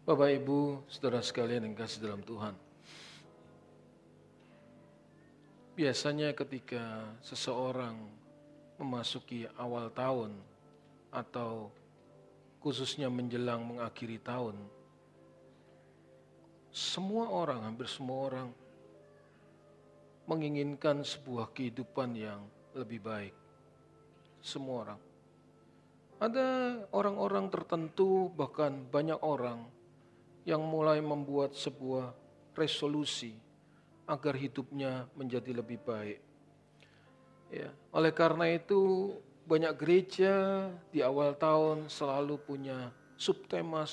Bapak, Ibu, saudara sekalian yang kasih dalam Tuhan. Biasanya ketika seseorang memasuki awal tahun atau khususnya menjelang mengakhiri tahun, hampir semua orang menginginkan sebuah kehidupan yang lebih baik. Semua orang. Ada orang-orang tertentu, bahkan banyak orang yang mulai membuat sebuah resolusi agar hidupnya menjadi lebih baik. Ya, oleh karena itu banyak gereja di awal tahun selalu punya subtema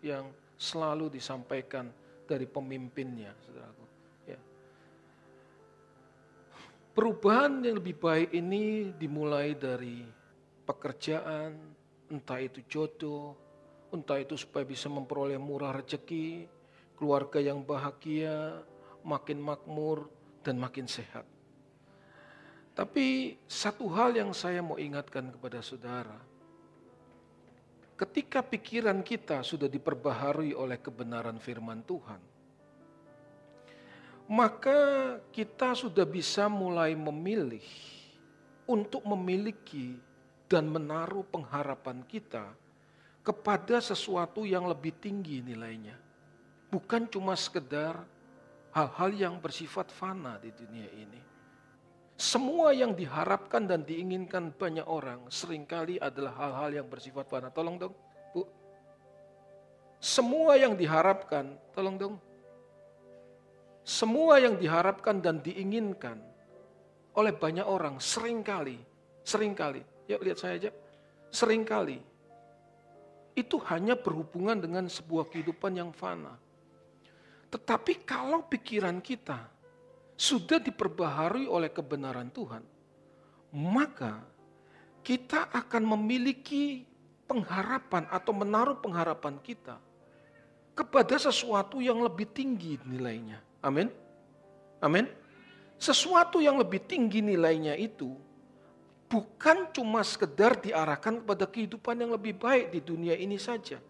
yang selalu disampaikan dari pemimpinnya, saudaraku. Ya. Perubahan yang lebih baik ini dimulai dari pekerjaan, entah itu jodoh, entah itu supaya bisa memperoleh murah rezeki, keluarga yang bahagia, makin makmur, dan makin sehat. Tapi satu hal yang saya mau ingatkan kepada saudara, ketika pikiran kita sudah diperbaharui oleh kebenaran firman Tuhan, maka kita sudah bisa mulai memilih untuk memiliki dan menaruh pengharapan kita kepada sesuatu yang lebih tinggi nilainya. Bukan cuma sekedar hal-hal yang bersifat fana di dunia ini. Semua yang diharapkan dan diinginkan banyak orang seringkali adalah hal-hal yang bersifat fana. Tolong dong, Bu. Semua yang diharapkan, tolong dong. Semua yang diharapkan dan diinginkan oleh banyak orang seringkali, yuk lihat saya aja, seringkali itu hanya berhubungan dengan sebuah kehidupan yang fana. Tetapi kalau pikiran kita sudah diperbaharui oleh kebenaran Tuhan, maka kita akan memiliki pengharapan atau menaruh pengharapan kita kepada sesuatu yang lebih tinggi nilainya. Amin. Amin. Sesuatu yang lebih tinggi nilainya itu bukan cuma sekedar diarahkan kepada kehidupan yang lebih baik di dunia ini saja.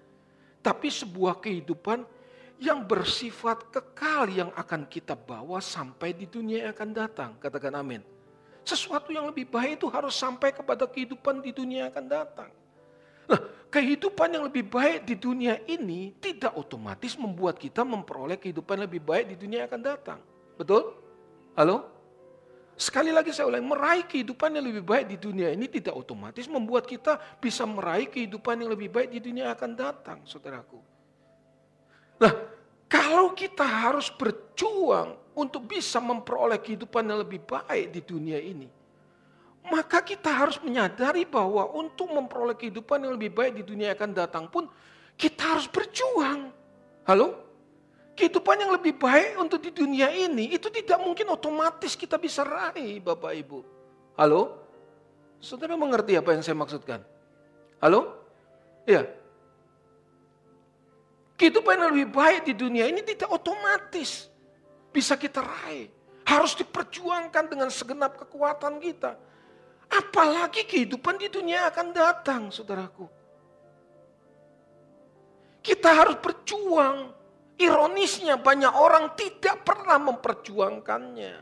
Tapi sebuah kehidupan yang bersifat kekal yang akan kita bawa sampai di dunia yang akan datang. Katakan amin. Sesuatu yang lebih baik itu harus sampai kepada kehidupan di dunia yang akan datang. Nah, kehidupan yang lebih baik di dunia ini tidak otomatis membuat kita memperoleh kehidupan yang lebih baik di dunia yang akan datang. Betul? Halo? Sekali lagi saya ulangi, meraih kehidupan yang lebih baik di dunia ini tidak otomatis membuat kita bisa meraih kehidupan yang lebih baik di dunia yang akan datang, saudaraku. Nah, kalau kita harus berjuang untuk bisa memperoleh kehidupan yang lebih baik di dunia ini, maka kita harus menyadari bahwa untuk memperoleh kehidupan yang lebih baik di dunia yang akan datang pun, kita harus berjuang. Halo? Kehidupan yang lebih baik untuk di dunia ini, itu tidak mungkin otomatis kita bisa raih, Bapak Ibu. Halo? Saudara mengerti apa yang saya maksudkan? Halo? Ya. Kehidupan yang lebih baik di dunia ini tidak otomatis bisa kita raih. Harus diperjuangkan dengan segenap kekuatan kita. Apalagi kehidupan di dunia akan datang, saudaraku. Kita harus berjuang. Ironisnya banyak orang tidak pernah memperjuangkannya.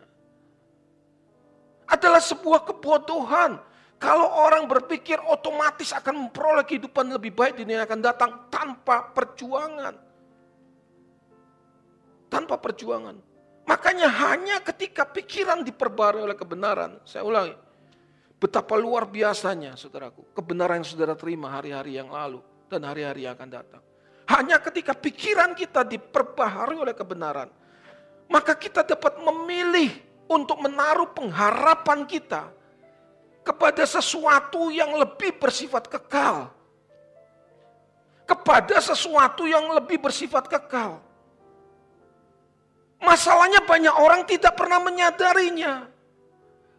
Adalah sebuah kebodohan. Kalau orang berpikir otomatis akan memperoleh kehidupan lebih baik di dunia yang akan datang tanpa perjuangan. Tanpa perjuangan. Makanya hanya ketika pikiran diperbarui oleh kebenaran. Saya ulangi. Betapa luar biasanya saudaraku. Kebenaran yang saudara terima hari-hari yang lalu dan hari-hari yang akan datang. Hanya ketika pikiran kita diperbaharui oleh kebenaran, maka kita dapat memilih untuk menaruh pengharapan kita kepada sesuatu yang lebih bersifat kekal. Kepada sesuatu yang lebih bersifat kekal. Masalahnya banyak orang tidak pernah menyadarinya.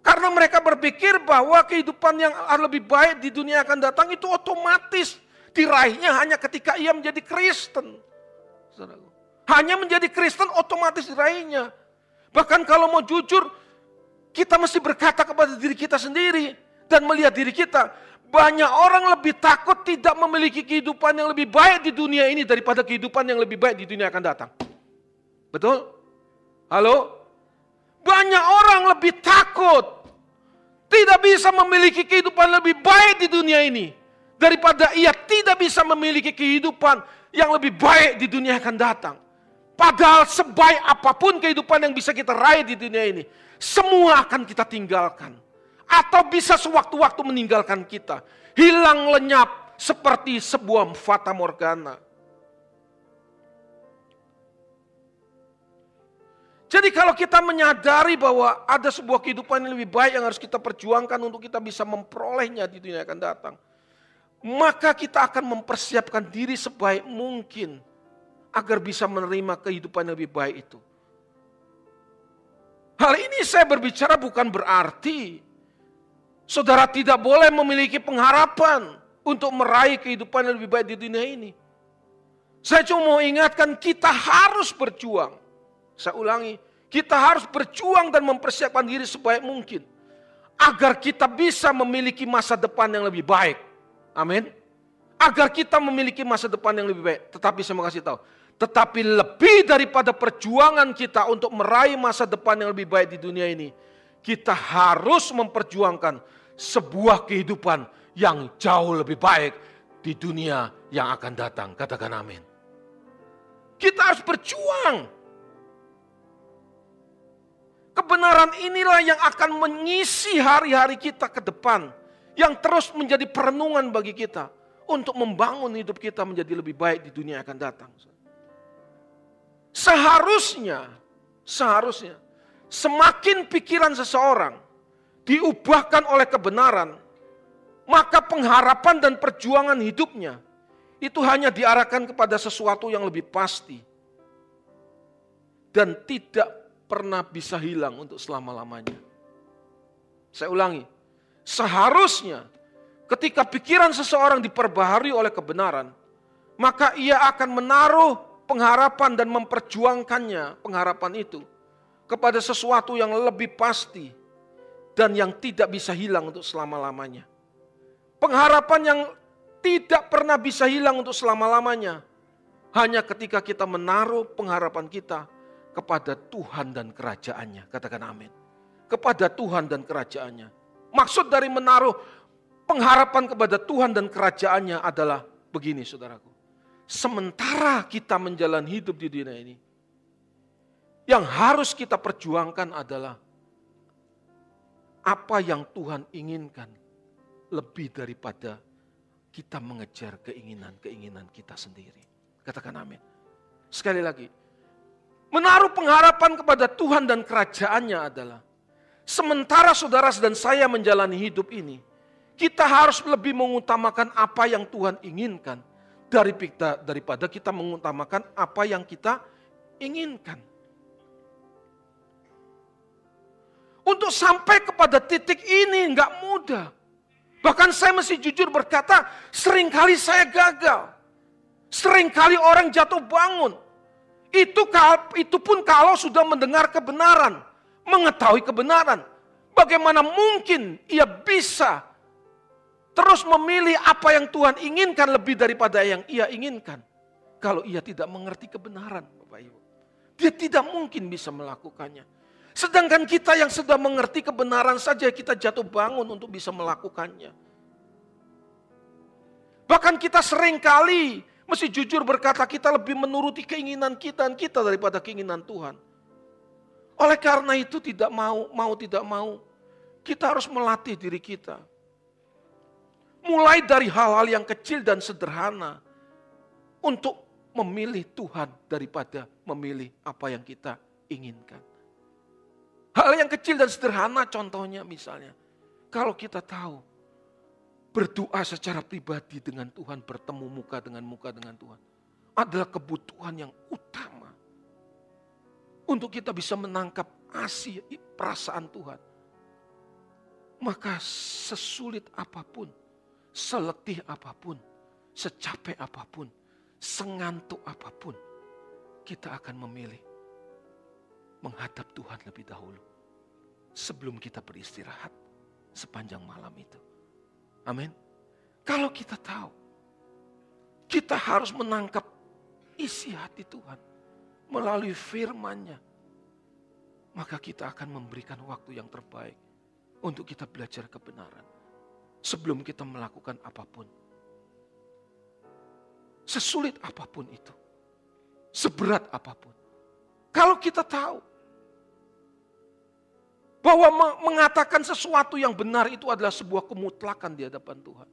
Karena mereka berpikir bahwa kehidupan yang lebih baik di dunia akan datang itu otomatis diraihnya hanya ketika ia menjadi Kristen. Hanya menjadi Kristen otomatis diraihnya. Bahkan kalau mau jujur, kita mesti berkata kepada diri kita sendiri dan melihat diri kita. Banyak orang lebih takut tidak memiliki kehidupan yang lebih baik di dunia ini daripada kehidupan yang lebih baik di dunia akan datang. Betul? Halo? Banyak orang lebih takut tidak bisa memiliki kehidupan lebih baik di dunia ini daripada ia tidak bisa memiliki kehidupan yang lebih baik di dunia akan datang. Padahal sebaik apapun kehidupan yang bisa kita raih di dunia ini, semua akan kita tinggalkan. Atau bisa sewaktu-waktu meninggalkan kita. Hilang lenyap seperti sebuah fata morgana. Jadi kalau kita menyadari bahwa ada sebuah kehidupan yang lebih baik yang harus kita perjuangkan untuk kita bisa memperolehnya di dunia yang akan datang. Maka kita akan mempersiapkan diri sebaik mungkin agar bisa menerima kehidupan yang lebih baik itu. Hal ini saya berbicara bukan berarti saudara tidak boleh memiliki pengharapan untuk meraih kehidupan yang lebih baik di dunia ini. Saya cuma mau ingatkan kita harus berjuang. Saya ulangi, kita harus berjuang dan mempersiapkan diri sebaik mungkin agar kita bisa memiliki masa depan yang lebih baik. Amin. Agar kita memiliki masa depan yang lebih baik. Tetapi saya mau kasih tahu, tetapi lebih daripada perjuangan kita untuk meraih masa depan yang lebih baik di dunia ini, kita harus memperjuangkan sebuah kehidupan yang jauh lebih baik di dunia yang akan datang. Katakan amin. Kita harus berjuang. Kebenaran inilah yang akan mengisi hari-hari kita ke depan. Yang terus menjadi perenungan bagi kita. Untuk membangun hidup kita menjadi lebih baik di dunia yang akan datang. Seharusnya semakin pikiran seseorang diubahkan oleh kebenaran, maka pengharapan dan perjuangan hidupnya itu hanya diarahkan kepada sesuatu yang lebih pasti. Dan tidak pernah bisa hilang untuk selama-lamanya. Saya ulangi, seharusnya ketika pikiran seseorang diperbaharui oleh kebenaran, maka ia akan menaruh pengharapan dan memperjuangkannya, pengharapan itu, kepada sesuatu yang lebih pasti dan yang tidak bisa hilang untuk selama-lamanya. Pengharapan yang tidak pernah bisa hilang untuk selama-lamanya, hanya ketika kita menaruh pengharapan kita kepada Tuhan dan kerajaannya. Katakan amin. Kepada Tuhan dan kerajaannya. Maksud dari menaruh pengharapan kepada Tuhan dan kerajaannya adalah begini saudaraku. Sementara kita menjalani hidup di dunia ini, yang harus kita perjuangkan adalah apa yang Tuhan inginkan lebih daripada kita mengejar keinginan-keinginan kita sendiri. Katakan amin. Sekali lagi, menaruh pengharapan kepada Tuhan dan kerajaannya adalah sementara saudara dan saya menjalani hidup ini, kita harus lebih mengutamakan apa yang Tuhan inginkan daripada kita mengutamakan apa yang kita inginkan. Untuk sampai kepada titik ini enggak mudah. Bahkan saya mesti jujur berkata, seringkali saya gagal. Seringkali orang jatuh bangun. Itu pun kalau sudah mendengar kebenaran, mengetahui kebenaran. Bagaimana mungkin ia bisa terus memilih apa yang Tuhan inginkan lebih daripada yang ia inginkan. Kalau ia tidak mengerti kebenaran, Bapak Ibu. Dia tidak mungkin bisa melakukannya. Sedangkan kita yang sudah mengerti kebenaran saja kita jatuh bangun untuk bisa melakukannya. Bahkan kita seringkali mesti jujur berkata kita lebih menuruti keinginan kita daripada keinginan Tuhan. Oleh karena itu tidak mau tidak mau, kita harus melatih diri kita. Mulai dari hal-hal yang kecil dan sederhana untuk memilih Tuhan daripada memilih apa yang kita inginkan. Hal yang kecil dan sederhana contohnya misalnya, kalau kita tahu berdoa secara pribadi dengan Tuhan, bertemu muka dengan Tuhan, adalah kebutuhan yang utama untuk kita bisa menangkap kasih perasaan Tuhan. Maka sesulit apapun, seletih apapun, secapek apapun, sengantuk apapun, kita akan memilih menghadap Tuhan lebih dahulu sebelum kita beristirahat sepanjang malam itu. Amin. Kalau kita tahu, kita harus menangkap isi hati Tuhan melalui firman-Nya, maka kita akan memberikan waktu yang terbaik untuk kita belajar kebenaran sebelum kita melakukan apapun. Sesulit apapun itu, seberat apapun. Kalau kita tahu bahwa mengatakan sesuatu yang benar itu adalah sebuah kemutlakan di hadapan Tuhan,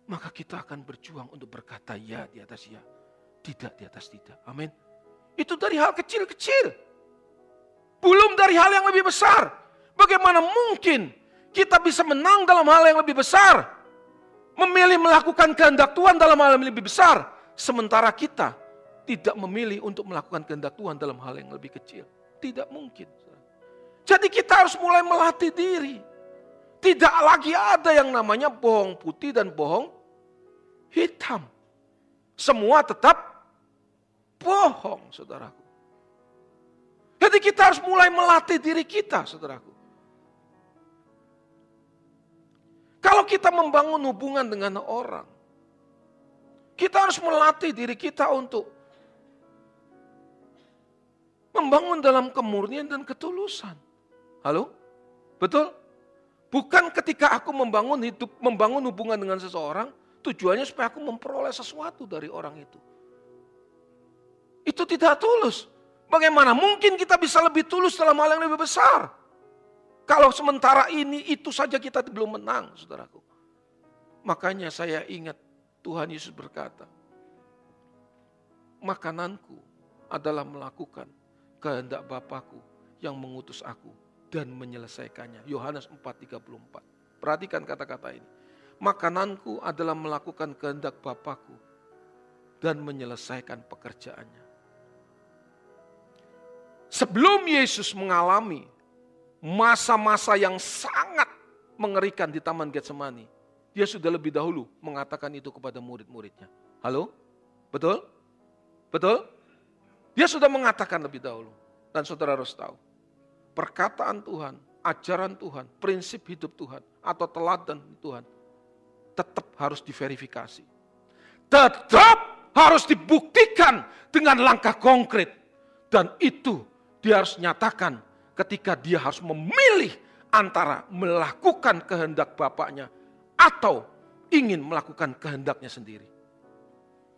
maka kita akan berjuang untuk berkata ya di atas ya, tidak di atas tidak. Amin. Itu dari hal kecil-kecil. Belum dari hal yang lebih besar. Bagaimana mungkin kita bisa menang dalam hal yang lebih besar? Memilih melakukan kehendak Tuhan dalam hal yang lebih besar. Sementara kita tidak memilih untuk melakukan kehendak Tuhan dalam hal yang lebih kecil. Tidak mungkin. Jadi kita harus mulai melatih diri. Tidak lagi ada yang namanya bohong putih dan bohong hitam. Semua tetap bohong, saudaraku. Jadi kita harus mulai melatih diri kita, saudaraku. Kalau kita membangun hubungan dengan orang, kita harus melatih diri kita untuk membangun dalam kemurnian dan ketulusan. Halo? Betul? Bukan ketika aku membangun hubungan dengan seseorang, tujuannya supaya aku memperoleh sesuatu dari orang itu. Itu tidak tulus. Bagaimana mungkin kita bisa lebih tulus dalam hal yang lebih besar? Kalau sementara ini itu saja kita belum menang, saudaraku. Makanya saya ingat Tuhan Yesus berkata, makananku adalah melakukan kehendak Bapa-Ku yang mengutus aku dan menyelesaikannya. Yohanes 4:34. Perhatikan kata-kata ini. Makananku adalah melakukan kehendak Bapa-Ku dan menyelesaikan pekerjaannya. Sebelum Yesus mengalami masa-masa yang sangat mengerikan di Taman Getsemani, dia sudah lebih dahulu mengatakan itu kepada murid-muridnya. Halo? Betul? Betul? Dia sudah mengatakan lebih dahulu. Dan saudara harus tahu, perkataan Tuhan, ajaran Tuhan, prinsip hidup Tuhan, atau teladan Tuhan, tetap harus diverifikasi. Tetap harus dibuktikan dengan langkah konkret. Dan itu dia harus nyatakan ketika dia harus memilih antara melakukan kehendak Bapaknya atau ingin melakukan kehendaknya sendiri.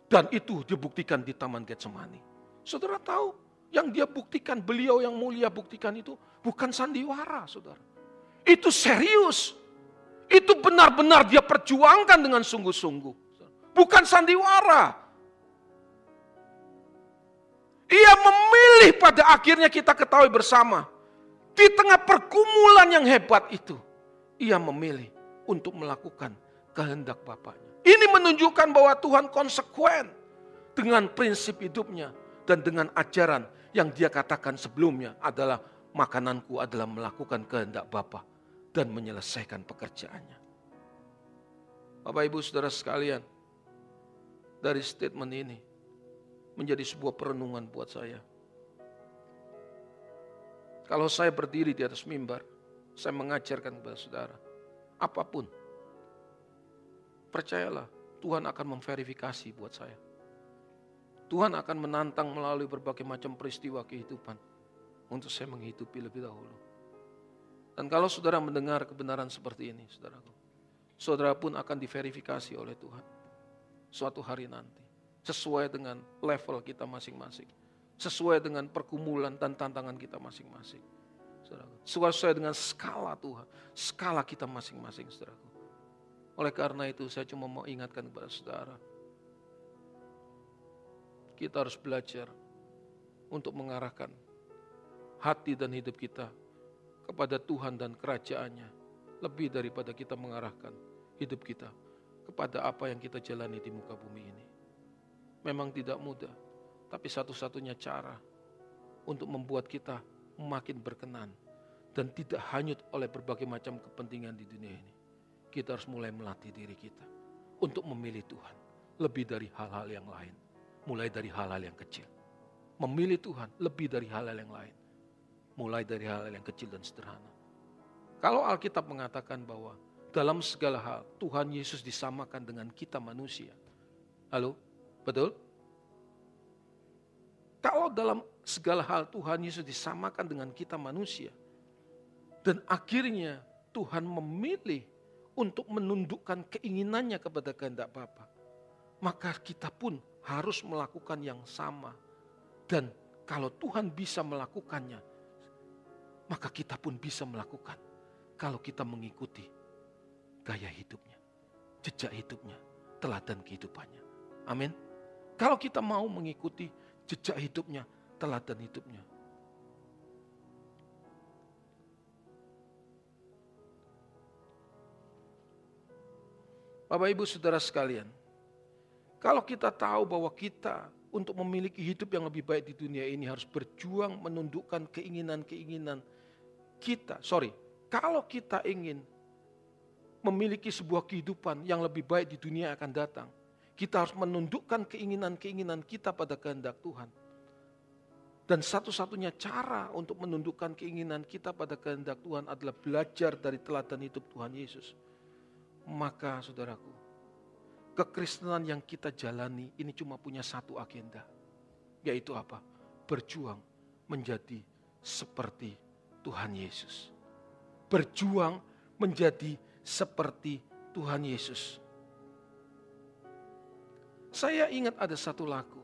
Dan itu dibuktikan di Taman Getsemani. Saudara tahu, yang dia buktikan, beliau yang mulia buktikan itu bukan sandiwara, saudara. Itu serius. Itu benar-benar dia perjuangkan dengan sungguh-sungguh. Bukan sandiwara. Ia memilih pada akhirnya kita ketahui bersama. Di tengah pergumulan yang hebat itu, ia memilih untuk melakukan kehendak Bapaknya. Ini menunjukkan bahwa Tuhan konsekuen dengan prinsip hidupnya dan dengan ajaran yang dia katakan sebelumnya adalah makananku adalah melakukan kehendak Bapa dan menyelesaikan pekerjaannya. Bapak Ibu Saudara sekalian, dari statement ini menjadi sebuah perenungan buat saya. Kalau saya berdiri di atas mimbar, saya mengajarkan kepada saudara, apapun, percayalah Tuhan akan memverifikasi buat saya. Tuhan akan menantang melalui berbagai macam peristiwa kehidupan untuk saya menghidupi lebih dahulu. Dan kalau saudara mendengar kebenaran seperti ini, saudaraku, saudara pun akan diverifikasi oleh Tuhan suatu hari nanti. Sesuai dengan level kita masing-masing. Sesuai dengan pergumulan dan tantangan kita masing-masing. Sesuai dengan skala Tuhan. Skala kita masing-masing, saudaraku. Oleh karena itu saya cuma mau ingatkan kepada saudara. Kita harus belajar untuk mengarahkan hati dan hidup kita kepada Tuhan dan kerajaannya. Lebih daripada kita mengarahkan hidup kita kepada apa yang kita jalani di muka bumi ini. Memang tidak mudah, tapi satu-satunya cara untuk membuat kita makin berkenan dan tidak hanyut oleh berbagai macam kepentingan di dunia ini. Kita harus mulai melatih diri kita untuk memilih Tuhan lebih dari hal-hal yang lain, mulai dari hal-hal yang kecil. Memilih Tuhan lebih dari hal-hal yang lain, mulai dari hal-hal yang kecil dan sederhana. Kalau Alkitab mengatakan bahwa dalam segala hal Tuhan Yesus disamakan dengan kita manusia. Halo? Betul? Kalau dalam segala hal Tuhan Yesus disamakan dengan kita manusia, dan akhirnya Tuhan memilih untuk menundukkan keinginannya kepada kehendak Bapa, maka kita pun harus melakukan yang sama. Dan kalau Tuhan bisa melakukannya, maka kita pun bisa melakukan kalau kita mengikuti gaya hidupnya, jejak hidupnya, teladan kehidupannya. Amin. Kalau kita mau mengikuti jejak hidupnya, teladan hidupnya. Bapak Ibu Saudara sekalian, kalau kita tahu bahwa kita untuk memiliki hidup yang lebih baik di dunia ini harus berjuang menundukkan keinginan-keinginan kita. Kalau kita ingin memiliki sebuah kehidupan yang lebih baik di dunia yang akan datang, kita harus menundukkan keinginan-keinginan kita pada kehendak Tuhan. Dan satu-satunya cara untuk menundukkan keinginan kita pada kehendak Tuhan adalah belajar dari teladan hidup Tuhan Yesus. Maka saudaraku, kekristenan yang kita jalani ini cuma punya satu agenda. Yaitu apa? Berjuang menjadi seperti Tuhan Yesus. Berjuang menjadi seperti Tuhan Yesus. Saya ingat ada satu lagu.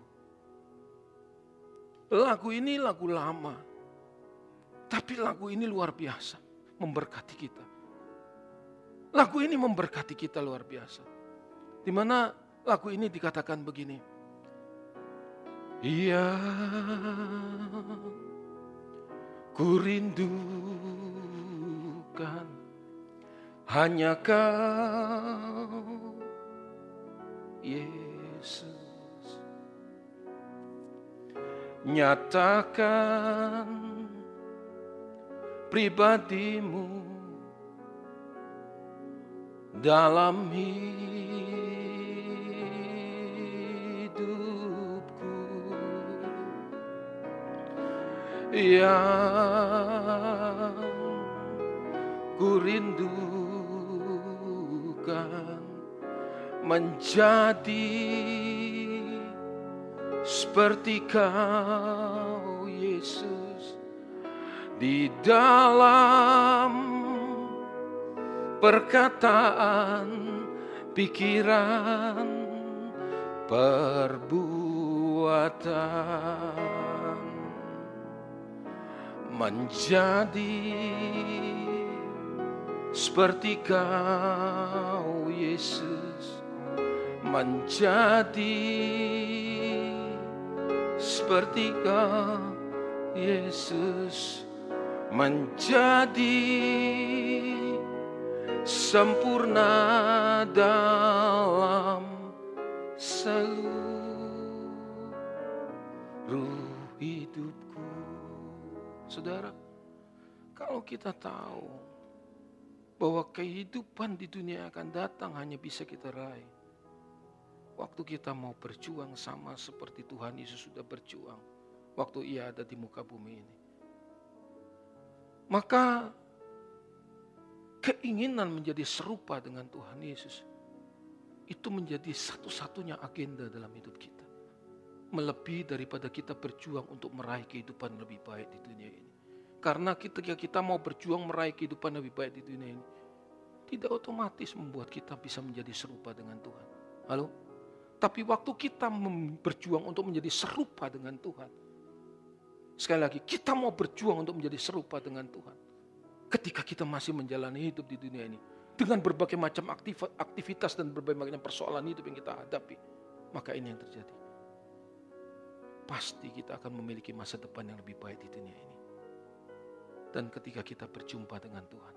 Lagu ini lagu lama. Tapi lagu ini luar biasa. Memberkati kita. Lagu ini memberkati kita luar biasa. Di mana lagu ini dikatakan begini. Iya, ku rindukan hanya Kau, Yesus. Nyatakan pribadimu dalam hidupku, yang ku rindukan menjadi seperti Kau, Yesus, di dalam perkataan, pikiran, perbuatan, menjadi seperti Kau, Yesus, menjadi seperti Kau, Yesus, menjadi sempurna dalam seluruh hidupku. Saudara, kalau kita tahu bahwa kehidupan di dunia yang akan datang hanya bisa kita raih waktu kita mau berjuang sama seperti Tuhan Yesus sudah berjuang waktu Ia ada di muka bumi ini, maka keinginan menjadi serupa dengan Tuhan Yesus itu menjadi satu-satunya agenda dalam hidup kita. Melebihi daripada kita berjuang untuk meraih kehidupan lebih baik di dunia ini. Karena ketika kita mau berjuang meraih kehidupan lebih baik di dunia ini, tidak otomatis membuat kita bisa menjadi serupa dengan Tuhan. Halo? Tapi waktu kita berjuang untuk menjadi serupa dengan Tuhan, sekali lagi, kita mau berjuang untuk menjadi serupa dengan Tuhan. Ketika kita masih menjalani hidup di dunia ini, dengan berbagai macam aktivitas dan berbagai macam persoalan hidup yang kita hadapi, maka ini yang terjadi. Pasti kita akan memiliki masa depan yang lebih baik di dunia ini. Dan ketika kita berjumpa dengan Tuhan,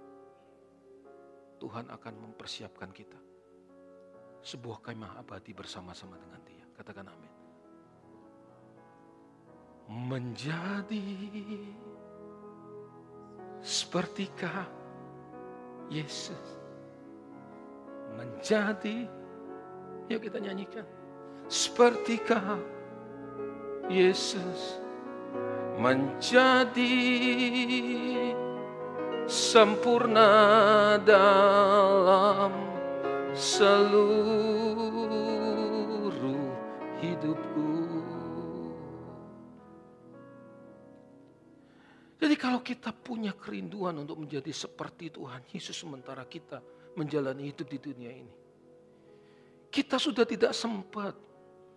Tuhan akan mempersiapkan kita sebuah kemah abadi bersama-sama dengan Dia. Katakan amin. Menjadi seperti Kau, Yesus, menjadi, yuk kita nyanyikan, seperti Kau, Yesus, menjadi sempurna dalam seluruh hidupku. Jadi kalau kita punya kerinduan untuk menjadi seperti Tuhan Yesus sementara kita menjalani hidup di dunia ini, kita sudah tidak sempat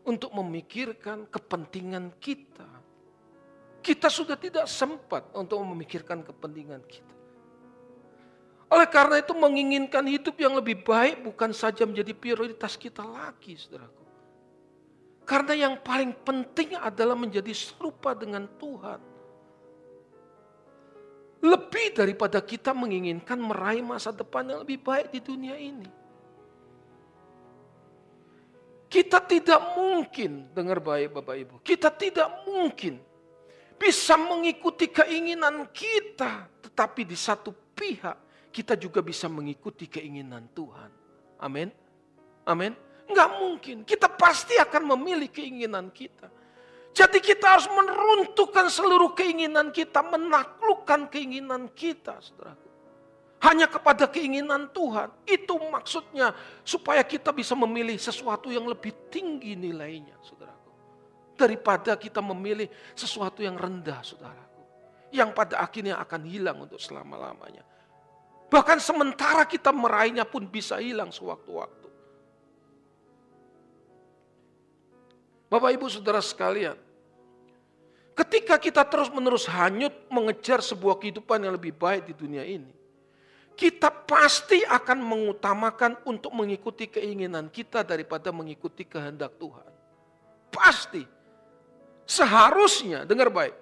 untuk memikirkan kepentingan kita. Kita sudah tidak sempat untuk memikirkan kepentingan kita. Oleh karena itu menginginkan hidup yang lebih baik bukan saja menjadi prioritas kita lagi, saudaraku. Karena yang paling penting adalah menjadi serupa dengan Tuhan. Lebih daripada kita menginginkan meraih masa depan yang lebih baik di dunia ini. Kita tidak mungkin, dengar baik Bapak Ibu, kita tidak mungkin bisa mengikuti keinginan kita. Tetapi di satu pihak kita juga bisa mengikuti keinginan Tuhan. Amin. Amin. Enggak mungkin, kita pasti akan memilih keinginan kita. Jadi kita harus meruntuhkan seluruh keinginan kita, menaklukkan keinginan kita, saudaraku. Hanya kepada keinginan Tuhan. Itu maksudnya supaya kita bisa memilih sesuatu yang lebih tinggi nilainya, saudaraku. Daripada kita memilih sesuatu yang rendah, saudaraku. Yang pada akhirnya akan hilang untuk selama-lamanya. Bahkan sementara kita meraihnya pun bisa hilang sewaktu-waktu. Bapak Ibu Saudara sekalian, ketika kita terus-menerus hanyut mengejar sebuah kehidupan yang lebih baik di dunia ini, kita pasti akan mengutamakan untuk mengikuti keinginan kita daripada mengikuti kehendak Tuhan. Pasti. Seharusnya, dengar baik,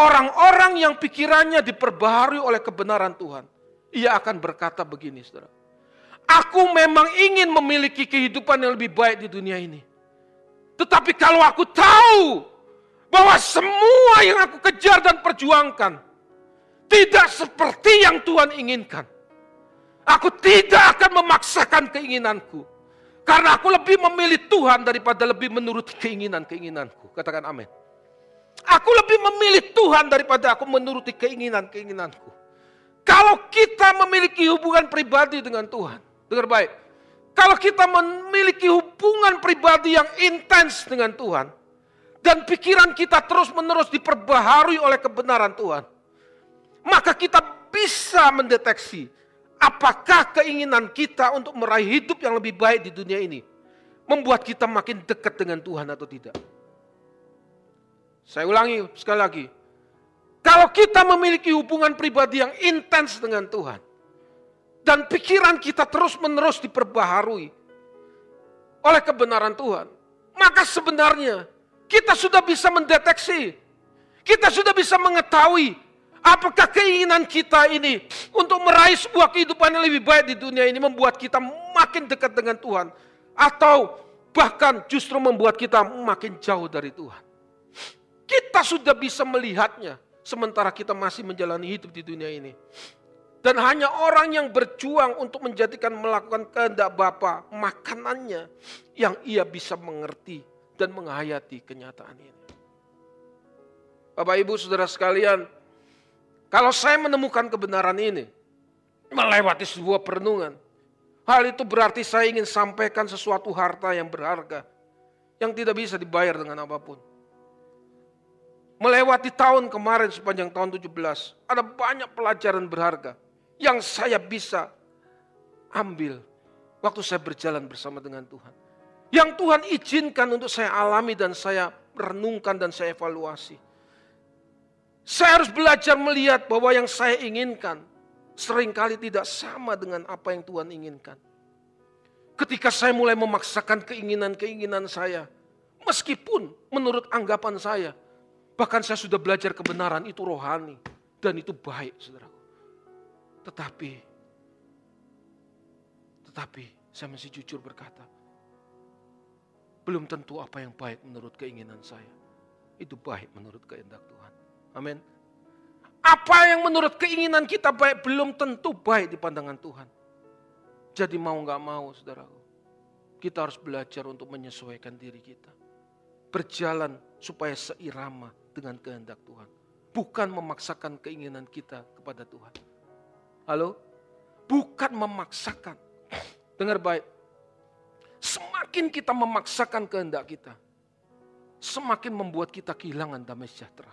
orang-orang yang pikirannya diperbaharui oleh kebenaran Tuhan, ia akan berkata begini, saudara. Aku memang ingin memiliki kehidupan yang lebih baik di dunia ini. Tetapi kalau aku tahu bahwa semua yang aku kejar dan perjuangkan tidak seperti yang Tuhan inginkan, aku tidak akan memaksakan keinginanku. Karena aku lebih memilih Tuhan daripada lebih menuruti keinginanku. Katakan amin. Aku lebih memilih Tuhan daripada aku menuruti keinginanku. Kalau kita memiliki hubungan pribadi dengan Tuhan, dengar baik. Kalau kita memiliki hubungan pribadi yang intens dengan Tuhan, dan pikiran kita terus-menerus diperbaharui oleh kebenaran Tuhan, maka kita bisa mendeteksi apakah keinginan kita untuk meraih hidup yang lebih baik di dunia ini membuat kita makin dekat dengan Tuhan atau tidak. Saya ulangi sekali lagi. Kalau kita memiliki hubungan pribadi yang intens dengan Tuhan, dan pikiran kita terus-menerus diperbaharui oleh kebenaran Tuhan, maka sebenarnya kita sudah bisa mendeteksi, kita sudah bisa mengetahui apakah keinginan kita ini untuk meraih sebuah kehidupan yang lebih baik di dunia ini membuat kita makin dekat dengan Tuhan, atau bahkan justru membuat kita makin jauh dari Tuhan. Kita sudah bisa melihatnya sementara kita masih menjalani hidup di dunia ini. Dan hanya orang yang berjuang untuk melakukan kehendak Bapa, makanannya yang ia bisa mengerti dan menghayati kenyataan ini. Bapak Ibu Saudara sekalian, kalau saya menemukan kebenaran ini melewati sebuah perenungan, hal itu berarti saya ingin sampaikan sesuatu harta yang berharga yang tidak bisa dibayar dengan apapun. Melewati tahun kemarin sepanjang tahun 17, ada banyak pelajaran berharga yang saya bisa ambil waktu saya berjalan bersama dengan Tuhan. Yang Tuhan izinkan untuk saya alami dan saya renungkan dan saya evaluasi. Saya harus belajar melihat bahwa yang saya inginkan seringkali tidak sama dengan apa yang Tuhan inginkan. Ketika saya mulai memaksakan keinginan-keinginan saya, meskipun menurut anggapan saya, bahkan saya sudah belajar kebenaran itu rohani dan itu baik, saudara. Tetapi saya masih jujur berkata, belum tentu apa yang baik menurut keinginan saya itu baik menurut kehendak Tuhan. Amin. Apa yang menurut keinginan kita baik belum tentu baik di pandangan Tuhan. Jadi mau gak mau, saudaraku, kita harus belajar untuk menyesuaikan diri kita, berjalan supaya seirama dengan kehendak Tuhan, bukan memaksakan keinginan kita kepada Tuhan. Halo? Bukan memaksakan. Dengar baik. semakin kita memaksakan kehendak kita, semakin membuat kita kehilangan damai sejahtera.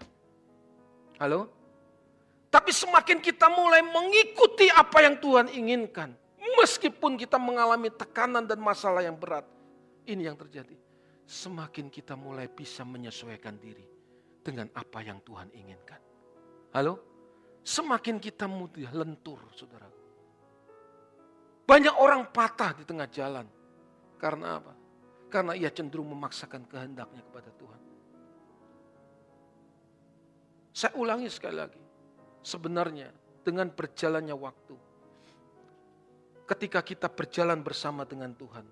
Halo? Tapi semakin kita mulai mengikuti apa yang Tuhan inginkan, meskipun kita mengalami tekanan dan masalah yang berat, ini yang terjadi. Semakin kita mulai bisa menyesuaikan diri dengan apa yang Tuhan inginkan. Halo? Semakin kita mudah lentur, saudara. Banyak orang patah di tengah jalan. Karena apa? Karena ia cenderung memaksakan kehendaknya kepada Tuhan. Saya ulangi sekali lagi. Sebenarnya dengan berjalannya waktu, ketika kita berjalan bersama dengan Tuhan,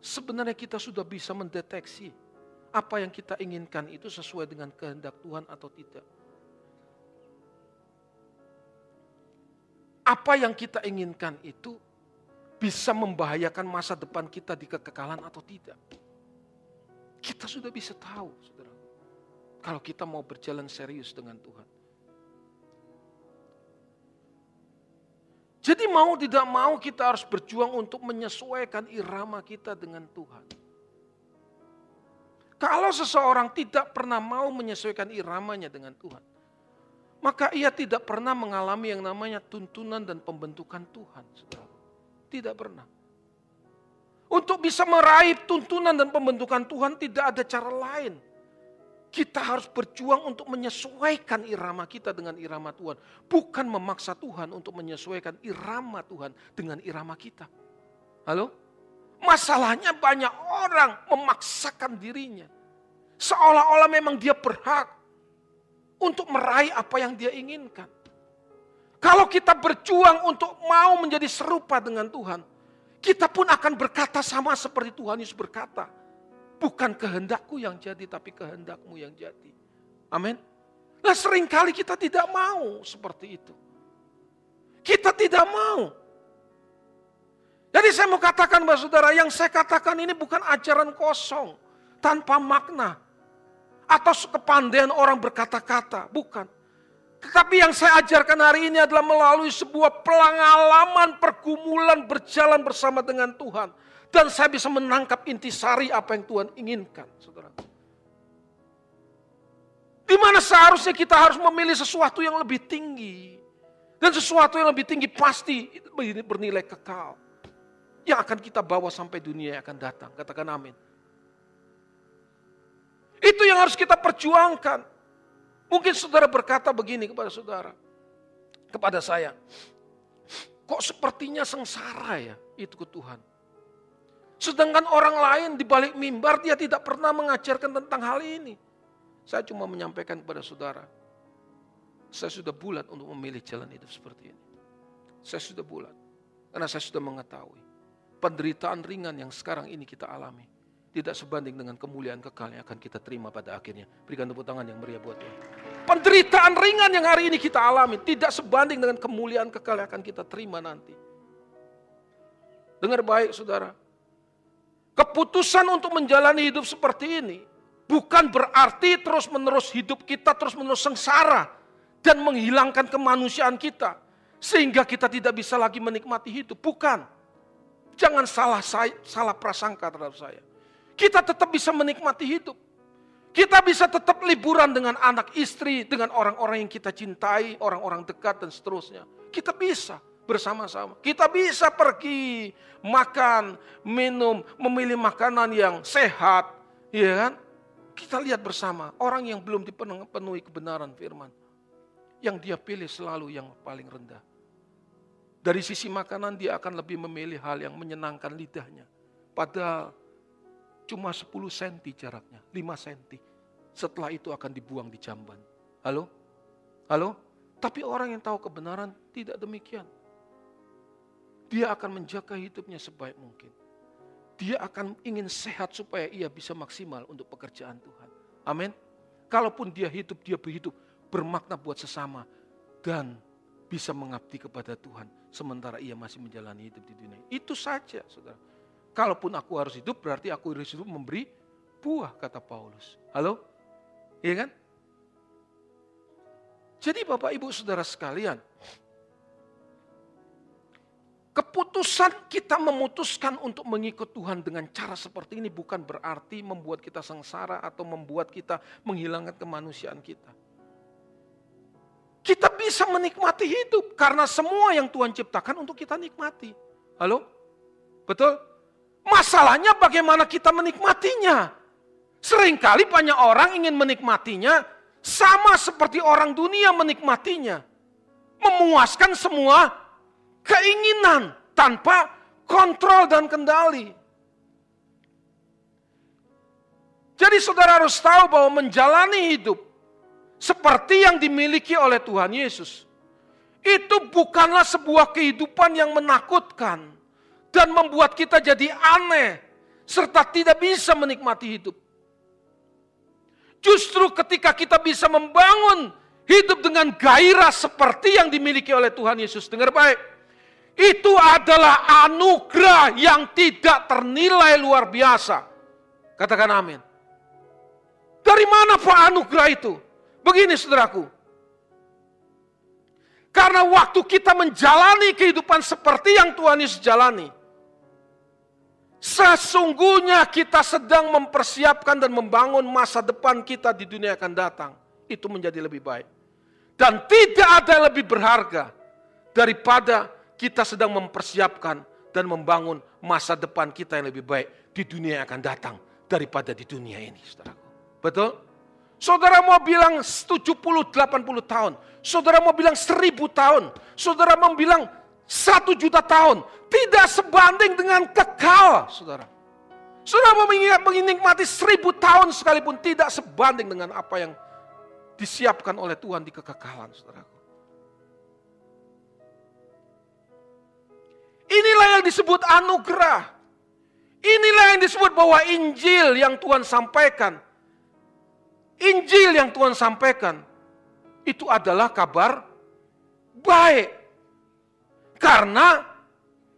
sebenarnya kita sudah bisa mendeteksi apa yang kita inginkan itu sesuai dengan kehendak Tuhan atau tidak. Apa yang kita inginkan itu bisa membahayakan masa depan kita di kekekalan atau tidak. Kita sudah bisa tahu, saudara. Kalau kita mau berjalan serius dengan Tuhan. Jadi mau tidak mau kita harus berjuang untuk menyesuaikan irama kita dengan Tuhan. Kalau seseorang tidak pernah mau menyesuaikan iramanya dengan Tuhan, maka ia tidak pernah mengalami yang namanya tuntunan dan pembentukan Tuhan. Saudara. Tidak pernah. Untuk bisa meraih tuntunan dan pembentukan Tuhan tidak ada cara lain. Kita harus berjuang untuk menyesuaikan irama kita dengan irama Tuhan. Bukan memaksa Tuhan untuk menyesuaikan irama Tuhan dengan irama kita. Halo? Masalahnya banyak orang memaksakan dirinya. Seolah-olah memang dia berhak untuk meraih apa yang dia inginkan. Kalau kita berjuang untuk mau menjadi serupa dengan Tuhan, kita pun akan berkata sama seperti Tuhan Yesus berkata. Bukan kehendakku yang jadi, tapi kehendakmu yang jadi. Amin. Nah seringkali kita tidak mau seperti itu. Kita tidak mau. Jadi saya mau katakan Bapak Saudara, yang saya katakan ini bukan ajaran kosong, tanpa makna. Atau kepandaian orang berkata-kata, bukan. Tetapi yang saya ajarkan hari ini adalah melalui sebuah pengalaman pergumulan berjalan bersama dengan Tuhan. Dan saya bisa menangkap intisari apa yang Tuhan inginkan, saudara. Di mana seharusnya kita harus memilih sesuatu yang lebih tinggi. Dan sesuatu yang lebih tinggi pasti bernilai kekal. Yang akan kita bawa sampai dunia yang akan datang. Katakan amin. Itu yang harus kita perjuangkan. Mungkin saudara berkata begini kepada saudara. Kepada saya. Kok sepertinya sengsara ya itu ke Tuhan. Sedangkan orang lain di balik mimbar dia tidak pernah mengajarkan tentang hal ini. Saya cuma menyampaikan kepada saudara. Saya sudah bulat untuk memilih jalan hidup seperti ini. Saya sudah bulat. Karena saya sudah mengetahui. Penderitaan ringan yang sekarang ini kita alami. Tidak sebanding dengan kemuliaan kekal yang akan kita terima pada akhirnya. Berikan tepuk tangan yang meriah buat Tuhan. Penderitaan ringan yang hari ini kita alami. Tidak sebanding dengan kemuliaan kekal yang akan kita terima nanti. Dengar baik saudara. Keputusan untuk menjalani hidup seperti ini bukan berarti terus-menerus hidup kita terus-menerus sengsara dan menghilangkan kemanusiaan kita sehingga kita tidak bisa lagi menikmati hidup. Bukan. Jangan salah prasangka terhadap saya. Kita tetap bisa menikmati hidup. Kita bisa tetap liburan dengan anak istri, dengan orang-orang yang kita cintai, orang-orang dekat dan seterusnya. Kita bisa bersama-sama. Kita bisa pergi, makan, minum, memilih makanan yang sehat. Ya kan? Kita lihat bersama, orang yang belum dipenuhi kebenaran firman. Yang dia pilih selalu yang paling rendah. Dari sisi makanan dia akan lebih memilih hal yang menyenangkan lidahnya. Padahal cuma 10 senti jaraknya, 5 senti. Setelah itu akan dibuang di jamban. Halo? Halo? Tapi orang yang tahu kebenaran tidak demikian. Dia akan menjaga hidupnya sebaik mungkin. Dia akan ingin sehat supaya ia bisa maksimal untuk pekerjaan Tuhan. Amin. Kalaupun dia berhidup bermakna buat sesama. Dan bisa mengabdi kepada Tuhan. Sementara ia masih menjalani hidup di dunia. Itu saja saudara. Kalaupun aku harus hidup berarti aku harus hidup memberi buah kata Paulus. Halo? Iya kan? Jadi Bapak Ibu Saudara sekalian. Keputusan kita memutuskan untuk mengikut Tuhan dengan cara seperti ini bukan berarti membuat kita sengsara atau membuat kita menghilangkan kemanusiaan kita. Kita bisa menikmati hidup karena semua yang Tuhan ciptakan untuk kita nikmati. Halo? Betul? Masalahnya bagaimana kita menikmatinya. Seringkali banyak orang ingin menikmatinya sama seperti orang dunia menikmatinya. Memuaskan semua keinginan tanpa kontrol dan kendali. Jadi saudara harus tahu bahwa menjalani hidup seperti yang dimiliki oleh Tuhan Yesus, itu bukanlah sebuah kehidupan yang menakutkan dan membuat kita jadi aneh serta tidak bisa menikmati hidup. Justru ketika kita bisa membangun hidup dengan gairah seperti yang dimiliki oleh Tuhan Yesus, dengar baik. Itu adalah anugerah yang tidak ternilai luar biasa. Katakan amin. Dari mana Pak anugerah itu? Begini saudaraku. Karena waktu kita menjalani kehidupan seperti yang Tuhan Yesus jalani, sesungguhnya kita sedang mempersiapkan dan membangun masa depan kita di dunia yang akan datang. Itu menjadi lebih baik. Dan tidak ada yang lebih berharga daripada kita sedang mempersiapkan dan membangun masa depan kita yang lebih baik di dunia yang akan datang daripada di dunia ini, saudaraku. Betul? Saudara mau bilang 70-80 tahun, saudara mau bilang 1000 tahun, saudara mau bilang 1 juta tahun, tidak sebanding dengan kekal, saudara. Saudara mau menikmati 1000 tahun sekalipun tidak sebanding dengan apa yang disiapkan oleh Tuhan di kekekalan, saudaraku. Inilah yang disebut anugerah. Inilah yang disebut bahwa Injil yang Tuhan sampaikan. Injil yang Tuhan sampaikan. Itu adalah kabar baik. Karena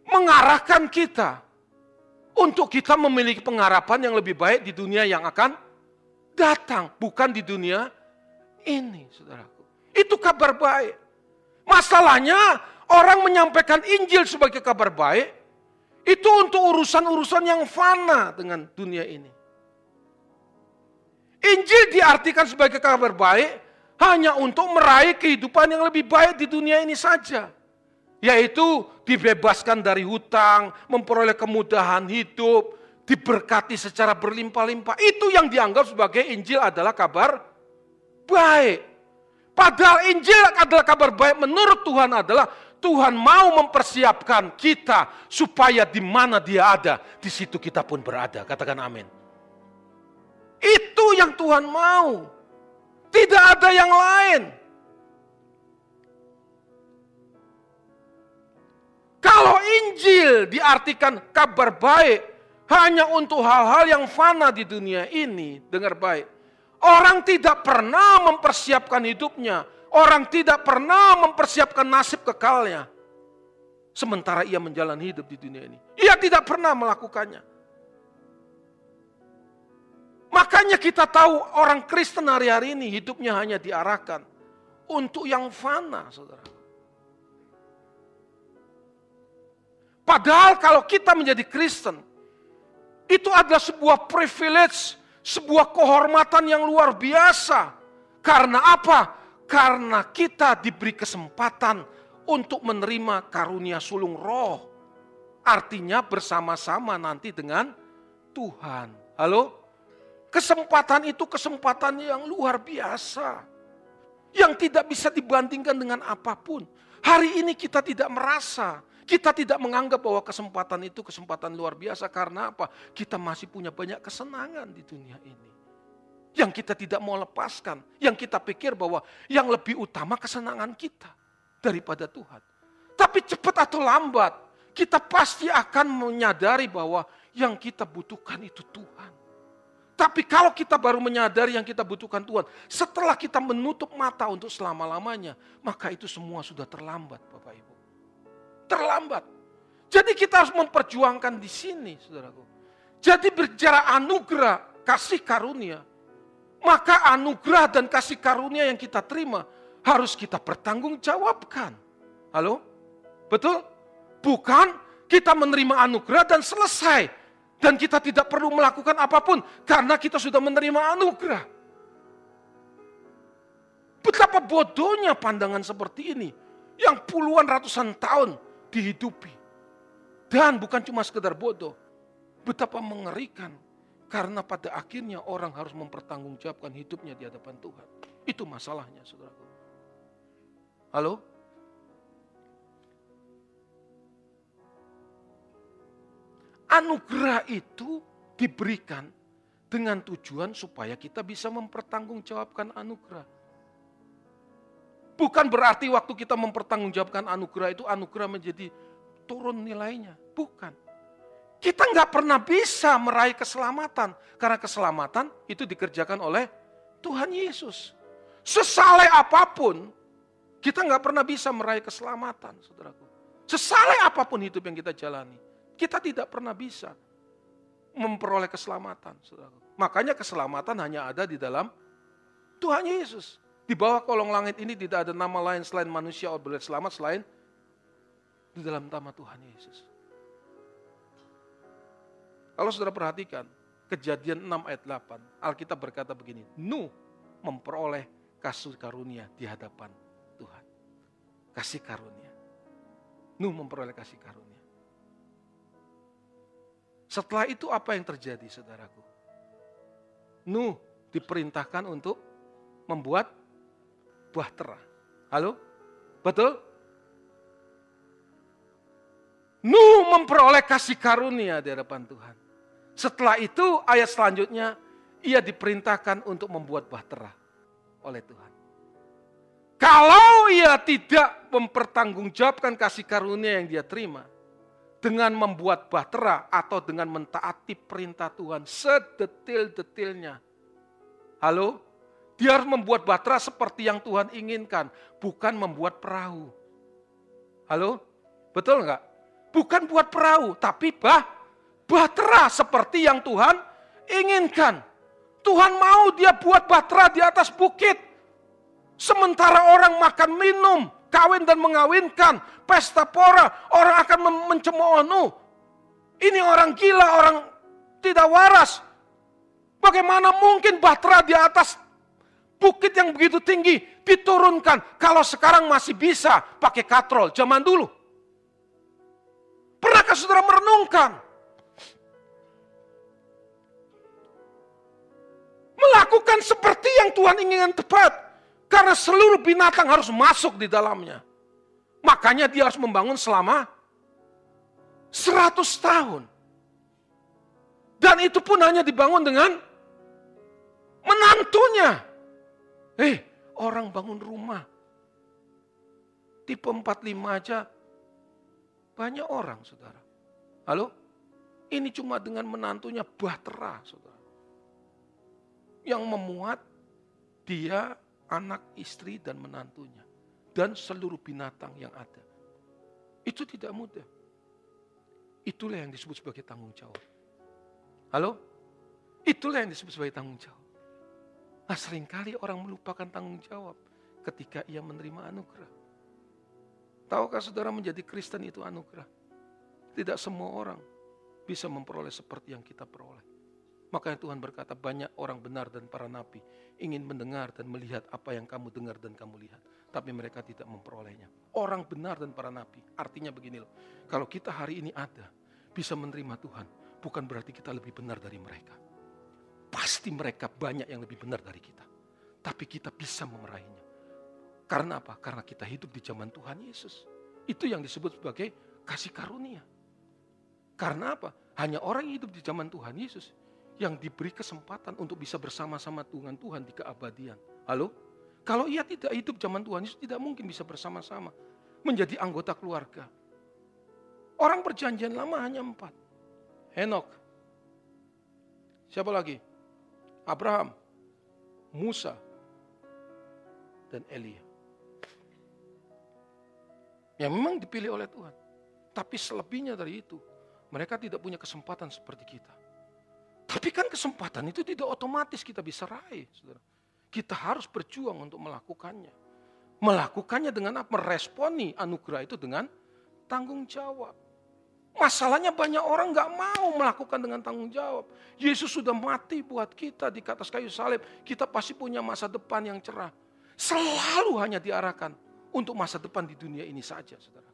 mengarahkan kita. Untuk kita memiliki pengharapan yang lebih baik di dunia yang akan datang. Bukan di dunia ini, saudaraku. Itu kabar baik. Masalahnya, orang menyampaikan Injil sebagai kabar baik, itu untuk urusan-urusan yang fana dengan dunia ini. Injil diartikan sebagai kabar baik hanya untuk meraih kehidupan yang lebih baik di dunia ini saja. Yaitu dibebaskan dari hutang, memperoleh kemudahan hidup, diberkati secara berlimpah-limpah. Itu yang dianggap sebagai Injil adalah kabar baik. Padahal Injil adalah kabar baik menurut Tuhan adalah Tuhan mau mempersiapkan kita supaya di mana Dia ada, di situ kita pun berada. Katakan amin. Itu yang Tuhan mau. Tidak ada yang lain. Kalau Injil diartikan kabar baik hanya untuk hal-hal yang fana di dunia ini, dengar baik. Orang tidak pernah mempersiapkan hidupnya. Orang tidak pernah mempersiapkan nasib kekalnya. Sementara ia menjalani hidup di dunia ini. Ia tidak pernah melakukannya. Makanya kita tahu orang Kristen hari-hari ini hidupnya hanya diarahkan untuk yang fana, saudara. Padahal kalau kita menjadi Kristen, itu adalah sebuah privilege, sebuah kehormatan yang luar biasa. Karena apa? Karena kita diberi kesempatan untuk menerima karunia sulung roh. Artinya bersama-sama nanti dengan Tuhan. Halo? Kesempatan itu kesempatan yang luar biasa. Yang tidak bisa dibandingkan dengan apapun. Hari ini kita tidak merasa, kita tidak menganggap bahwa kesempatan itu kesempatan luar biasa. Karena apa? Kita masih punya banyak kesenangan di dunia ini. Yang kita tidak mau lepaskan. Yang kita pikir bahwa yang lebih utama kesenangan kita daripada Tuhan. Tapi cepat atau lambat, kita pasti akan menyadari bahwa yang kita butuhkan itu Tuhan. Tapi kalau kita baru menyadari yang kita butuhkan Tuhan, setelah kita menutup mata untuk selama-lamanya, maka itu semua sudah terlambat, Bapak Ibu. Terlambat. Jadi kita harus memperjuangkan di sini, saudaraku. Jadi berbicara anugerah, kasih karunia, maka anugerah dan kasih karunia yang kita terima harus kita pertanggungjawabkan. Halo? Betul? Bukan kita menerima anugerah dan selesai. Dan kita tidak perlu melakukan apapun karena kita sudah menerima anugerah. Betapa bodohnya pandangan seperti ini yang puluhan ratusan tahun dihidupi. Dan bukan cuma sekedar bodoh, betapa mengerikan karena pada akhirnya orang harus mempertanggungjawabkan hidupnya di hadapan Tuhan. Itu masalahnya, saudaraku. Halo? Anugerah itu diberikan dengan tujuan supaya kita bisa mempertanggungjawabkan anugerah. Bukan berarti waktu kita mempertanggungjawabkan anugerah itu anugerah menjadi turun nilainya. Bukan. Kita nggak pernah bisa meraih keselamatan. Karena keselamatan itu dikerjakan oleh Tuhan Yesus. Sesaleh apapun, kita nggak pernah bisa meraih keselamatan, saudaraku. Sesaleh apapun hidup yang kita jalani, kita tidak pernah bisa memperoleh keselamatan, saudaraku. Makanya keselamatan hanya ada di dalam Tuhan Yesus. Di bawah kolong langit ini tidak ada nama lain selain manusia boleh selamat selain di dalam nama Tuhan Yesus. Kalau saudara perhatikan, Kejadian 6 ayat 8, Alkitab berkata begini, Nuh memperoleh kasih karunia di hadapan Tuhan. Kasih karunia. Nuh memperoleh kasih karunia. Setelah itu apa yang terjadi, saudaraku? Nuh diperintahkan untuk membuat bahtera. Halo? Betul? Nuh memperoleh kasih karunia di hadapan Tuhan. Setelah itu ayat selanjutnya, ia diperintahkan untuk membuat bahtera oleh Tuhan. Kalau ia tidak mempertanggungjawabkan kasih karunia yang dia terima, dengan membuat bahtera atau dengan mentaati perintah Tuhan sedetil-detilnya. Halo? Dia harus membuat bahtera seperti yang Tuhan inginkan, bukan membuat perahu. Halo? Betul enggak? Bukan buat perahu, tapi bahtera seperti yang Tuhan inginkan. Tuhan mau dia buat bahtera di atas bukit. Sementara orang makan minum, kawin dan mengawinkan, pesta pora, orang akan mencemooh Nuh. Ini orang gila, orang tidak waras. Bagaimana mungkin bahtera di atas bukit yang begitu tinggi diturunkan kalau sekarang masih bisa pakai katrol zaman dulu? Pernahkah saudara merenungkan? Melakukan seperti yang Tuhan inginkan tepat. Karena seluruh binatang harus masuk di dalamnya. Makanya dia harus membangun selama 100 tahun. Dan itu pun hanya dibangun dengan menantunya. Orang bangun rumah. Tipe 45 aja banyak orang, saudara. Halo? Ini cuma dengan menantunya bahtera, saudara. Yang memuat dia, anak, istri, dan menantunya. Dan seluruh binatang yang ada. Itu tidak mudah. Itulah yang disebut sebagai tanggung jawab. Halo? Itulah yang disebut sebagai tanggung jawab. Nah, seringkali orang melupakan tanggung jawab ketika ia menerima anugerah. Tahukah saudara, menjadi Kristen itu anugerah? Tidak semua orang bisa memperoleh seperti yang kita peroleh. Makanya Tuhan berkata, banyak orang benar dan para nabi ingin mendengar dan melihat apa yang kamu dengar dan kamu lihat. Tapi mereka tidak memperolehnya. Orang benar dan para nabi, artinya begini loh. Kalau kita hari ini ada, bisa menerima Tuhan, bukan berarti kita lebih benar dari mereka. Pasti mereka banyak yang lebih benar dari kita. Tapi kita bisa memeraihnya. Karena apa? Karena kita hidup di zaman Tuhan Yesus. Itu yang disebut sebagai kasih karunia. Karena apa? Hanya orang yang hidup di zaman Tuhan Yesus yang diberi kesempatan untuk bisa bersama-sama dengan Tuhan di keabadian. Halo? Kalau ia tidak hidup zaman Tuhan Yesus, tidak mungkin bisa bersama-sama menjadi anggota keluarga. Orang perjanjian lama hanya 4. Henok. Siapa lagi? Abraham, Musa, dan Elia. Yang memang dipilih oleh Tuhan. Tapi selebihnya dari itu, mereka tidak punya kesempatan seperti kita. Tapi kan kesempatan itu tidak otomatis kita bisa raih, saudara. Kita harus berjuang untuk melakukannya. Melakukannya dengan apa? Meresponi anugerah itu dengan tanggung jawab. Masalahnya banyak orang gak mau melakukan dengan tanggung jawab. Yesus sudah mati buat kita di atas kayu salib. Kita pasti punya masa depan yang cerah. Selalu hanya diarahkan untuk masa depan di dunia ini saja, saudara.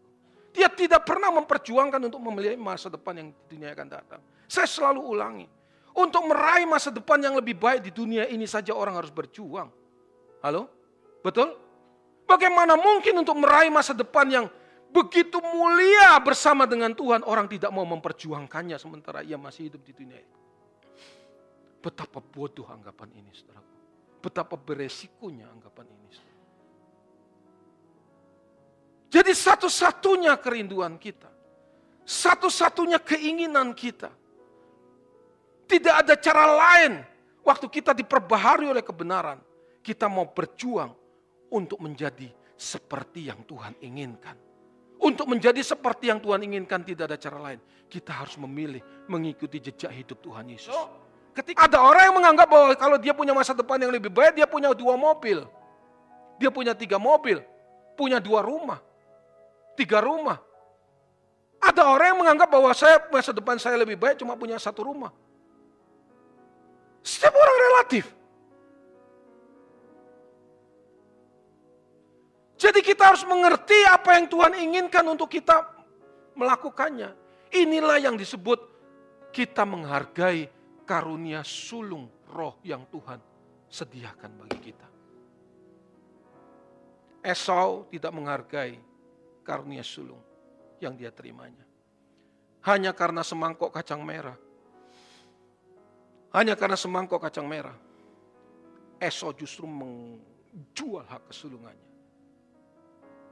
Dia tidak pernah memperjuangkan untuk memilih masa depan yang di dunia akan datang. Saya selalu ulangi. Untuk meraih masa depan yang lebih baik di dunia ini saja orang harus berjuang. Halo? Betul? Bagaimana mungkin untuk meraih masa depan yang begitu mulia bersama dengan Tuhan, orang tidak mau memperjuangkannya sementara ia masih hidup di dunia ini. Betapa bodoh anggapan ini, saudaraku. Betapa beresikonya anggapan ini, saudara. Jadi satu-satunya kerinduan kita, satu-satunya keinginan kita, tidak ada cara lain waktu kita diperbaharui oleh kebenaran, kita mau berjuang untuk menjadi seperti yang Tuhan inginkan. Untuk menjadi seperti yang Tuhan inginkan tidak ada cara lain. Kita harus memilih mengikuti jejak hidup Tuhan Yesus. Ketika ada orang yang menganggap bahwa kalau dia punya masa depan yang lebih baik, dia punya 2 mobil. Dia punya 3 mobil. Punya 2 rumah. 3 rumah. Ada orang yang menganggap bahwa masa depan saya lebih baik cuma punya 1 rumah. Setiap orang relatif. Jadi kita harus mengerti apa yang Tuhan inginkan untuk kita melakukannya. Inilah yang disebut kita menghargai karunia sulung roh yang Tuhan sediakan bagi kita. Esau tidak menghargai karunia sulung yang dia terimanya. Hanya karena semangkok kacang merah. Hanya karena semangkok kacang merah. Esau justru menjual hak kesulungannya.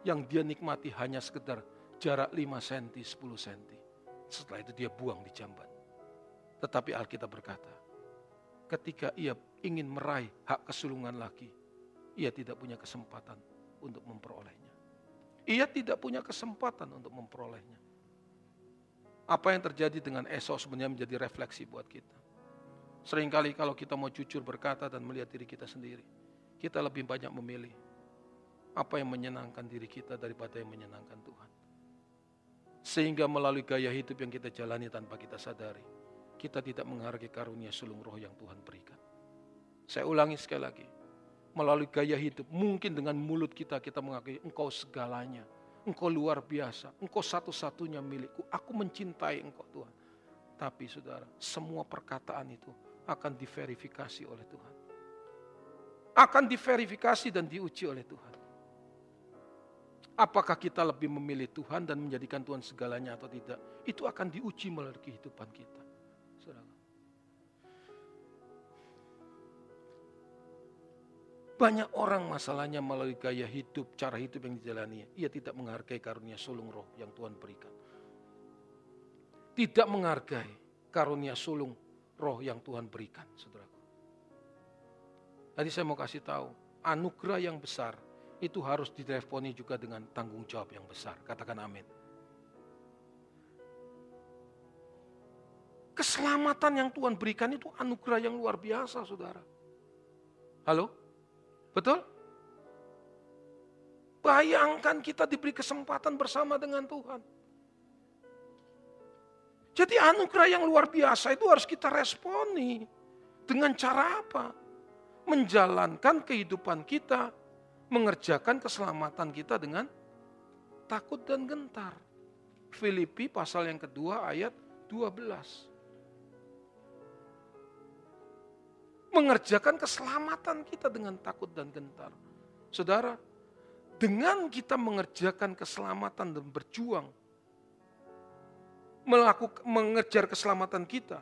Yang dia nikmati hanya sekedar jarak 5 cm, 10 cm. Setelah itu dia buang di jamban. Tetapi Alkitab berkata, ketika ia ingin meraih hak kesulungan lagi, ia tidak punya kesempatan untuk memperolehnya. Ia tidak punya kesempatan untuk memperolehnya. Apa yang terjadi dengan Esau sebenarnya menjadi refleksi buat kita. Seringkali kalau kita mau jujur berkata dan melihat diri kita sendiri, kita lebih banyak memilih apa yang menyenangkan diri kita daripada yang menyenangkan Tuhan. Sehingga melalui gaya hidup yang kita jalani tanpa kita sadari, kita tidak menghargai karunia sulung roh yang Tuhan berikan. Saya ulangi sekali lagi, melalui gaya hidup, mungkin dengan mulut kita menghargai engkau segalanya, engkau luar biasa, engkau satu-satunya milikku, aku mencintai engkau Tuhan. Tapi saudara, semua perkataan itu akan diverifikasi oleh Tuhan. Akan diverifikasi dan diuji oleh Tuhan. Apakah kita lebih memilih Tuhan dan menjadikan Tuhan segalanya atau tidak? Itu akan diuji melalui kehidupan kita. Saudara. Banyak orang masalahnya melalui gaya hidup, cara hidup yang dijalani. Ia tidak menghargai karunia sulung roh yang Tuhan berikan. Tidak menghargai karunia sulung roh yang Tuhan berikan, saudaraku. Tadi saya mau kasih tahu, anugerah yang besar itu harus diresponi juga dengan tanggung jawab yang besar. Katakan amin. Keselamatan yang Tuhan berikan itu anugerah yang luar biasa, saudara. Halo? Betul? Bayangkan kita diberi kesempatan bersama dengan Tuhan. Jadi anugerah yang luar biasa itu harus kita responi. Dengan cara apa? Menjalankan kehidupan kita, mengerjakan keselamatan kita dengan takut dan gentar. Filipi pasal yang kedua ayat 12. Mengerjakan keselamatan kita dengan takut dan gentar. Saudara, dengan kita mengerjakan keselamatan dan berjuang, mengejar keselamatan kita,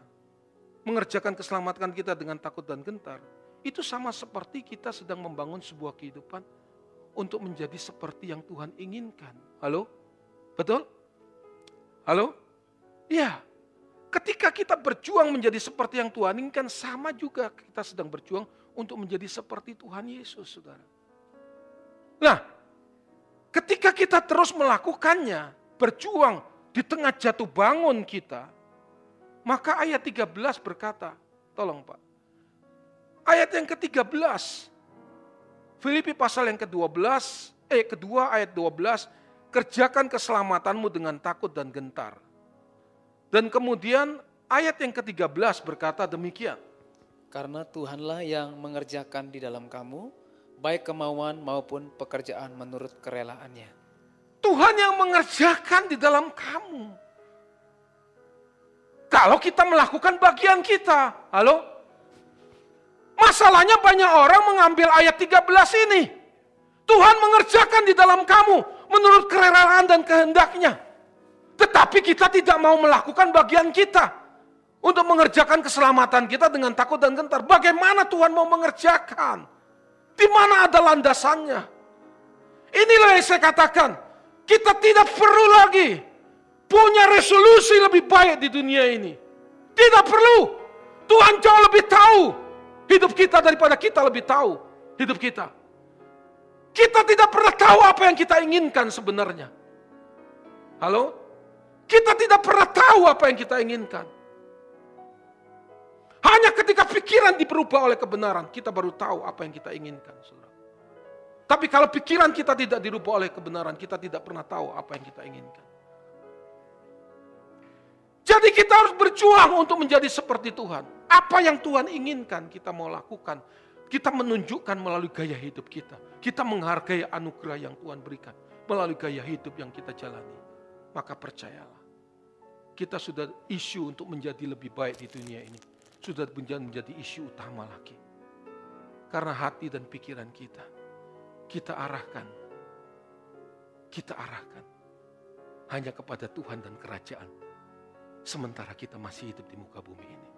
mengerjakan keselamatan kita dengan takut dan gentar, itu sama seperti kita sedang membangun sebuah kehidupan untuk menjadi seperti yang Tuhan inginkan. Halo? Betul? Halo? Iya. Ketika kita berjuang menjadi seperti yang Tuhan inginkan, sama juga kita sedang berjuang untuk menjadi seperti Tuhan Yesus, saudara. Nah, ketika kita terus melakukannya, berjuang di tengah jatuh bangun kita, maka ayat 13 berkata, tolong Pak. Ayat yang ke-13, Filipi pasal yang kedua ayat 12, kerjakan keselamatanmu dengan takut dan gentar. Dan kemudian ayat yang ke-13 berkata demikian. Karena Tuhanlah yang mengerjakan di dalam kamu, baik kemauan maupun pekerjaan menurut kerelaannya. Tuhan yang mengerjakan di dalam kamu. Kalau kita melakukan bagian kita, halo? Masalahnya banyak orang mengambil ayat 13 ini. Tuhan mengerjakan di dalam kamu menurut kerelaan dan kehendaknya. Tetapi kita tidak mau melakukan bagian kita untuk mengerjakan keselamatan kita dengan takut dan gentar. Bagaimana Tuhan mau mengerjakan? Di mana ada landasannya? Inilah yang saya katakan. Kita tidak perlu lagi punya resolusi lebih baik di dunia ini. Tidak perlu. Tuhan jauh lebih tahu hidup kita daripada kita lebih tahu hidup kita. Kita tidak pernah tahu apa yang kita inginkan sebenarnya. Halo? Kita tidak pernah tahu apa yang kita inginkan. Hanya ketika pikiran diperubah oleh kebenaran, kita baru tahu apa yang kita inginkan. Saudara. Tapi kalau pikiran kita tidak dirubah oleh kebenaran, kita tidak pernah tahu apa yang kita inginkan. Jadi kita harus berjuang untuk menjadi seperti Tuhan. Apa yang Tuhan inginkan kita mau lakukan. Kita menunjukkan melalui gaya hidup kita. Kita menghargai anugerah yang Tuhan berikan. Melalui gaya hidup yang kita jalani. Maka percayalah. Kita sudah isu untuk menjadi lebih baik di dunia ini. Sudah menjadi isu utama lagi. Karena hati dan pikiran kita arahkan hanya kepada Tuhan dan kerajaan. Sementara kita masih hidup di muka bumi ini.